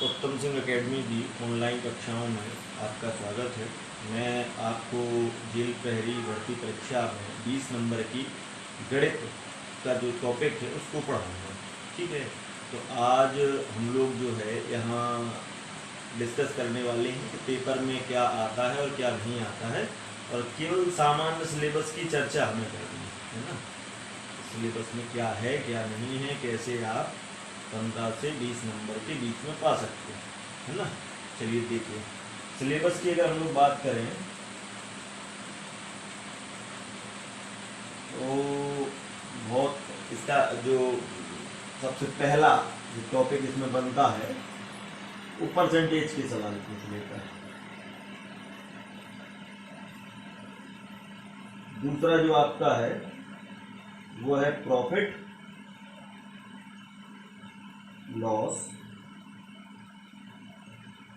उत्तम सिंह एकेडमी की ऑनलाइन कक्षाओं में आपका स्वागत है। मैं आपको जेल प्रहरी भर्ती परीक्षा में 20 नंबर की गणित का जो टॉपिक है उसको पढ़ाऊँगा। ठीक है, तो आज हम लोग जो है यहाँ डिस्कस करने वाले हैं कि पेपर में क्या आता है और क्या नहीं आता है, और केवल सामान्य सिलेबस की चर्चा हमें करनी है ना। सिलेबस में क्या है क्या नहीं है, कैसे आप 15 से 20 नंबर के बीच में पा सकते हैं, है ना। चलिए देखिए, सिलेबस की अगर हम लोग बात करें तो बहुत इसका जो सबसे पहला जो टॉपिक इसमें बनता है वो परसेंटेज के सवाल पूछ लेता है। दूसरा जो आपका है वो है प्रॉफिट लॉस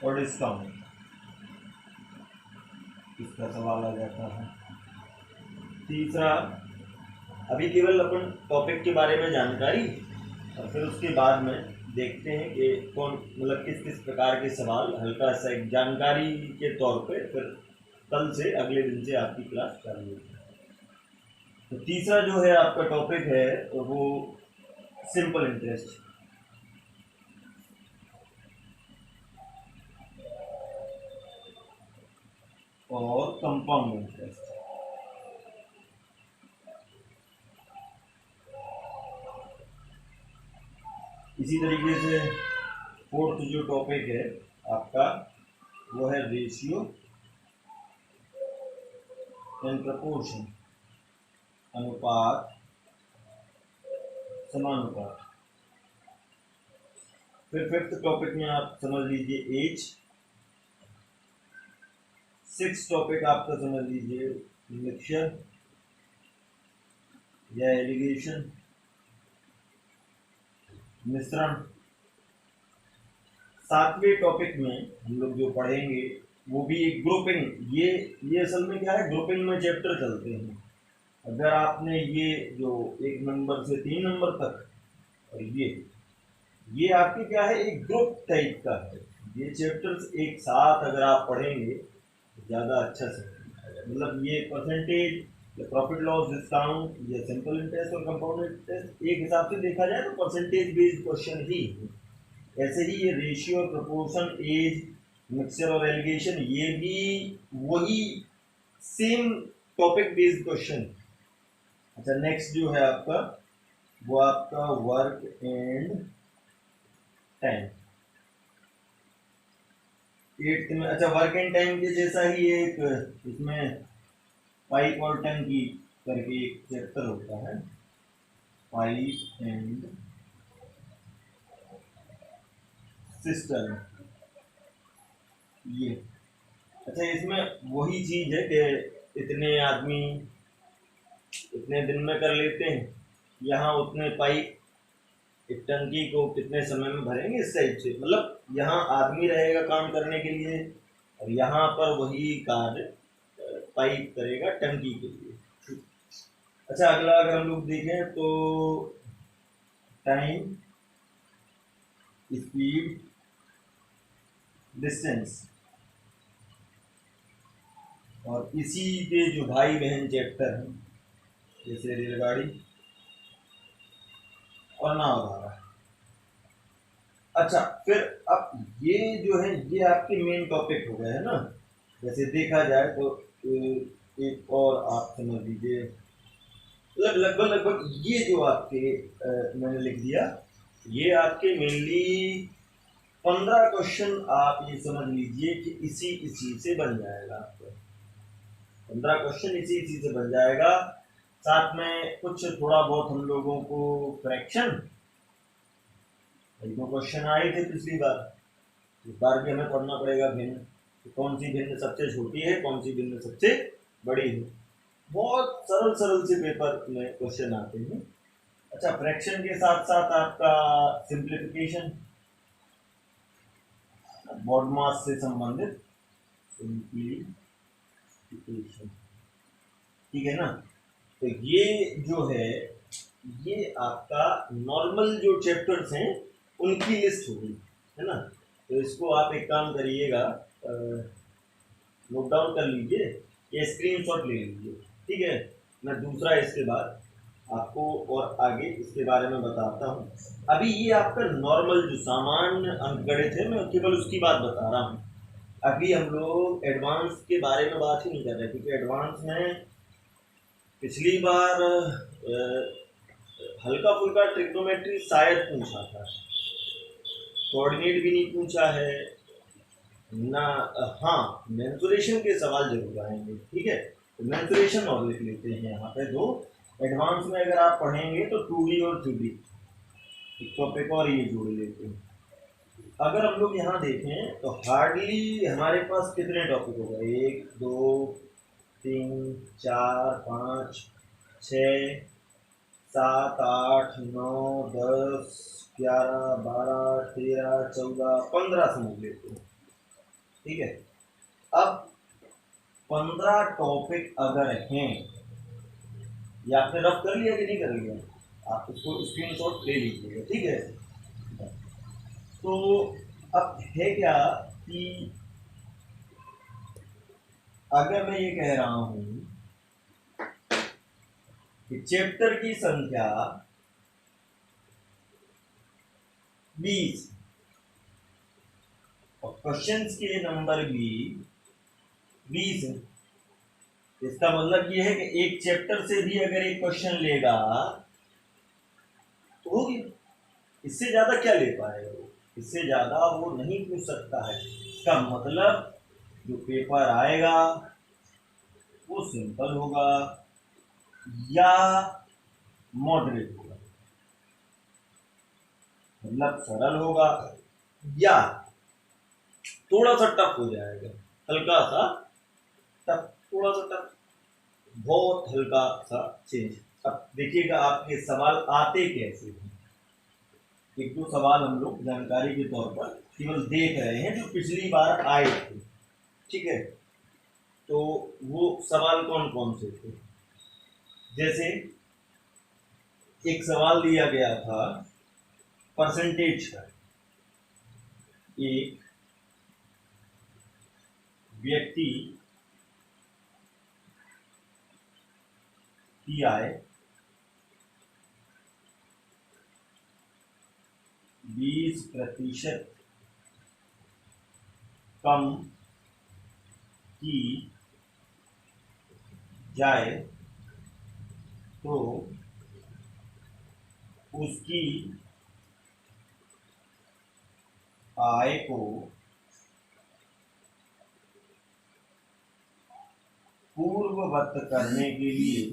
और डिस्काउंट, इसका सवाल आ जाता है। तीसरा, अभी केवल अपन टॉपिक के बारे में जानकारी, और फिर उसके बाद में देखते हैं कि कौन मतलब किस किस प्रकार के सवाल हल्का सा एक जानकारी के तौर पे, फिर कल से अगले दिन से आपकी क्लास चालू होगी। तो तीसरा जो है आपका टॉपिक है वो सिंपल इंटरेस्ट, और कंपाउंड इंटरेस्ट। इसी तरीके से फोर्थ जो टॉपिक है आपका वो है रेशियो एंड प्रपोर्शन, अनुपात समानुपात। फिर फिफ्थ टॉपिक में आप समझ लीजिए एज। सिक्स टॉपिक आपका समझ लीजिए मिक्सचर या एलिगेशन, मिश्रण। सातवें टॉपिक में हम लोग जो पढ़ेंगे वो भी एक ग्रुपिंग। ये असल में क्या है, ग्रुपिंग में चैप्टर चलते हैं। अगर आपने ये जो 1 नंबर से 3 नंबर तक, और ये आपके क्या है, एक ग्रुप टाइप का है। ये चैप्टर्स एक साथ अगर आप पढ़ेंगे तो ज़्यादा अच्छा से मतलब ये परसेंटेज या प्रॉफिट लॉस डिस्काउंट या सिंपल इंटरेस्ट और कंपाउंड इंटरेस्ट एक हिसाब से देखा जाए तो परसेंटेज बेस्ड क्वेश्चन ही है। ऐसे ही ये रेशियो और प्रोपोर्शन, एज, मिक्सचर और एलिगेशन, ये भी वही सेम टॉपिक बेस्ड क्वेश्चन। अच्छा, नेक्स्ट जो है आपका वो आपका वर्क एंड टाइम, 8th में। अच्छा, वर्क एंड टाइम के जैसा ही एक इसमें पाइप और टंकी करके एक चैप्टर होता है, पाइप एंड सिस्टम। ये अच्छा, इसमें वही चीज है कि इतने आदमी इतने दिन में कर लेते हैं, यहाँ उतने पाइप एक टंकी को कितने समय में भरेंगे, इस टाइप से। मतलब यहाँ आदमी रहेगा काम करने के लिए, और यहाँ पर वही कार्य पाइप करेगा टंकी के लिए। अच्छा, अगला अगर हम लोग देखें तो टाइम, स्पीड, डिस्टेंस, और इसी के जो भाई बहन चैप्टर हैं जैसे रेलगाड़ी और नावधारा। अच्छा, फिर अब ये जो है ये आपके मेन टॉपिक हो गए है ना। जैसे देखा जाए तो एक और आप समझ लीजिए लगभग लगभग ये जो आपके मैंने लिख दिया, ये आपके मेनली 15 क्वेश्चन आप ये समझ लीजिए कि इसी से बन जाएगा आपको। 15 क्वेश्चन इसी से बन जाएगा। साथ में कुछ थोड़ा बहुत हम लोगों को फ्रैक्शन, एक दो क्वेश्चन आए थे पिछली बार, इस बार भी हमें पढ़ना पड़ेगा भिन्न, तो कौन सी भिन्न सबसे छोटी है, कौन सी भिन्न सबसे बड़ी है। बहुत सरल सरल से पेपर में क्वेश्चन आते हैं। अच्छा, फ्रैक्शन के साथ साथ आपका सिंप्लीफिकेशन, बॉड मास से संबंधित सिंप्लीफिकेशन, ठीक है ना। तो ये जो है ये आपका नॉर्मल जो चैप्टर्स हैं उनकी लिस्ट होगी, है ना। तो इसको आप एक काम करिएगा, नोट डाउन कर लीजिए, ये स्क्रीनशॉट ले लीजिए, ठीक है। मैं दूसरा इसके बाद आपको और आगे इसके बारे में बताता हूँ। अभी ये आपका नॉर्मल जो सामान्य अंकगणित है, मैं केवल उसकी बात बता रहा हूँ। अभी हम लोग एडवांस के बारे में बात ही नहीं कर रहे, क्योंकि एडवांस में पिछली बार हल्का फुल्का ट्रिग्नोमेट्री शायद पूछा था, कोऑर्डिनेट भी नहीं पूछा है ना। हाँ, मेंसुरेशन के सवाल जरूर आएंगे, ठीक है। तो मेंसुरेशन और लिख लेते हैं यहाँ पे दो। एडवांस में अगर आप पढ़ेंगे तो 2D और 3D एक टॉपिक और ये जोड़ लेते हैं। अगर हम लोग यहाँ देखें तो हार्डली हमारे पास कितने टॉपिक हो गए, 1 2 3 4 5 6 7 8 9 10 11 12 13 14 15 समझ लेते हैं, ठीक है। अब 15 टॉपिक अगर हैं, ये आपने रफ कर लिया कि नहीं कर लिया, आप इसको स्क्रीनशॉट ले लीजिएगा, ठीक है। तो अब है क्या कि अगर मैं ये कह रहा हूं कि चैप्टर की संख्या 20 और क्वेश्चंस के नंबर भी 20 है, इसका मतलब ये है कि एक चैप्टर से भी अगर एक क्वेश्चन लेगा तो हो गया, इससे ज्यादा क्या ले पाएगा वो, इससे ज्यादा वो नहीं पूछ सकता है। इसका मतलब जो पेपर आएगा वो सिंपल होगा या मॉडरेट होगा, मतलब सरल होगा या थोड़ा सा टफ हो जाएगा, हल्का सा टफ, थोड़ा सा टफ, बहुत हल्का सा चेंज। अब देखिएगा आपके सवाल आते कैसे हैं, एक दो सवाल हम लोग जानकारी के तौर पर केवल देख रहे हैं जो पिछली बार आए थे, ठीक है। तो वो सवाल कौन कौन से थे, जैसे एक सवाल दिया गया था परसेंटेज का, एक व्यक्ति की आय 20% कम की जाए तो उसकी आय को पूर्ववत करने के लिए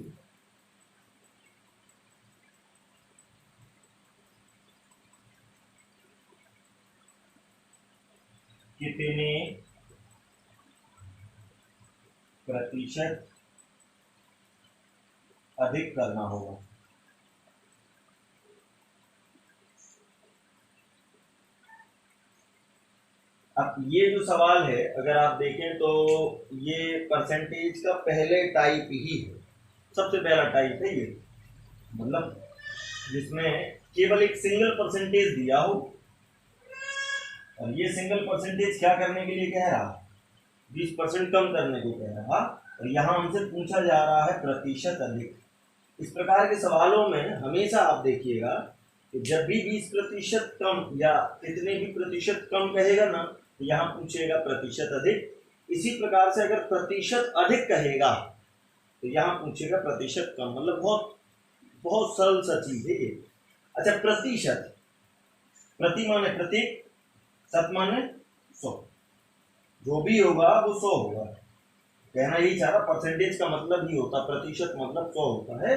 कितने प्रतिशत अधिक करना होगा। अब ये जो सवाल है अगर आप देखें तो ये परसेंटेज का पहले टाइप ही है, सबसे पहला टाइप है ये, मतलब जिसमें केवल एक सिंगल परसेंटेज दिया हो और ये सिंगल परसेंटेज क्या करने के लिए कह रहा, 20% कम करने को कह रहा, और यहाँ हमसे पूछा जा रहा है प्रतिशत अधिक। इस प्रकार के सवालों में हमेशा आप देखिएगा कि जब भी 20% कम या कितने भी प्रतिशत कम कहेगा ना, तो यहाँ पूछेगा प्रतिशत अधिक। इसी प्रकार से अगर प्रतिशत अधिक कहेगा तो यहाँ पूछेगा प्रतिशत कम, मतलब बहुत बहुत सरल सा चीज है ये। अच्छा, प्रतिशत, प्रति माने प्रत्येक, शत माने 100, जो भी होगा वो 100 होगा, कहना यही चाह रहा, परसेंटेज का मतलब ही होता, प्रतिशत मतलब 100 होता है।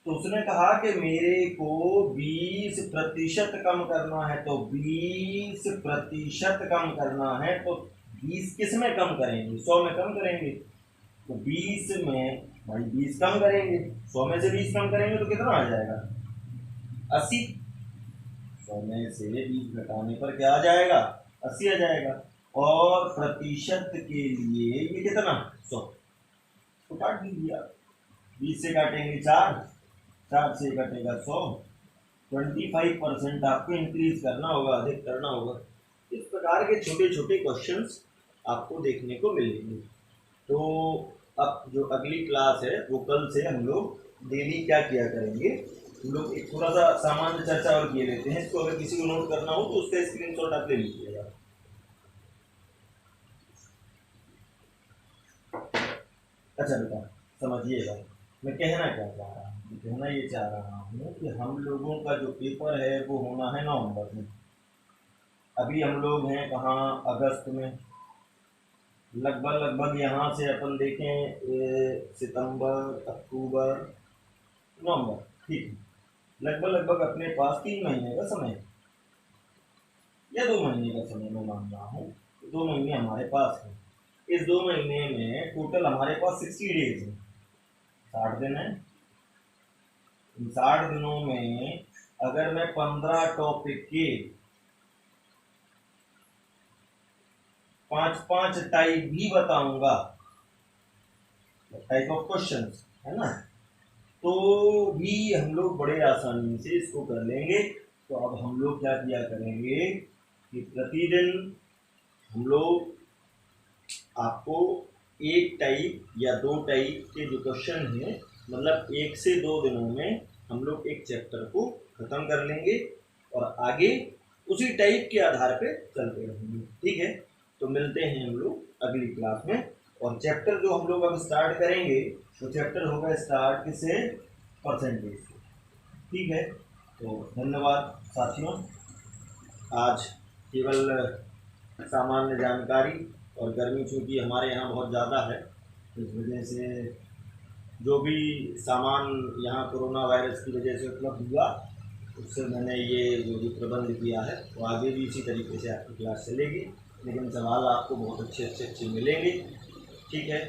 तो उसने कहा कि मेरे को 20% कम करना है, तो 20% कम करना है, तो 20 किस में कम करेंगे, 100 में कम करेंगे, तो 20 में भाई 20 कम करेंगे, 100 में से 20 कम करेंगे तो कितना आ जाएगा 80, 100 में से 20 घटाने पर क्या आ जाएगा 80 आ जाएगा। और प्रतिशत के लिए ये कितना 100, तो काट दीजिए आप, 20 से काटेंगे 4, 4 से कटेगा 100, 25% आपको इंक्रीज करना होगा, अधिक करना होगा। इस प्रकार के छोटे छोटे क्वेश्चंस आपको देखने को मिलेंगे। तो अब जो अगली क्लास है वो कल से हम लोग डेली क्या किया करेंगे, हम लोग एक थोड़ा सा सामान्य चर्चा और किए लेते हैं। इसको अगर किसी को नोट करना हो तो उसका स्क्रीनशॉट आप ले लीजिएगा। अच्छा बेटा समझिएगा मैं कहना क्या चाह रहा हूँ। मैं कहना ये चाह रहा हूँ कि हम लोगों का जो पेपर है वो होना है नवंबर में। अभी हम लोग हैं कहाँ, अगस्त में। लगभग यहाँ से अपन देखें सितंबर, अक्टूबर, नवंबर, ठीक है। लगभग अपने पास 3 महीने का समय या 2 महीने का समय मैं मान रहा हूँ। 2 महीने हमारे पास है। इस 2 महीने में टोटल हमारे पास 60 डेज है, 60 दिन है। इन 60 दिनों में अगर मैं 15 टॉपिक के 5 टाइप भी बताऊंगा, टाइप ऑफ क्वेश्चंस है ना, तो भी हम लोग बड़े आसानी से इसको कर लेंगे। तो अब हम लोग क्या किया करेंगे कि प्रतिदिन हम लोग आपको 1 टाइप या 2 टाइप के जो क्वेश्चन हैं, मतलब 1 से 2 दिनों में हम लोग एक चैप्टर को खत्म कर लेंगे और आगे उसी टाइप के आधार पे चलते रहेंगे। ठीक है, तो मिलते हैं हम लोग अगली क्लास में। और चैप्टर जो हम लोग अब स्टार्ट करेंगे तो चैप्टर होगा स्टार्ट किससे, परसेंटेज से। ठीक है, तो धन्यवाद साथियों। आज केवल सामान्य जानकारी, और गर्मी चूँकि हमारे यहाँ बहुत ज़्यादा है इस वजह से जो भी सामान यहाँ कोरोना वायरस की वजह से उपलब्ध हुआ उससे मैंने ये जो भी प्रबंध किया है, वो आगे भी इसी तरीके से आपकी क्लास चलेगी। लेकिन सवाल आपको बहुत अच्छे मिलेंगे। ठीक है।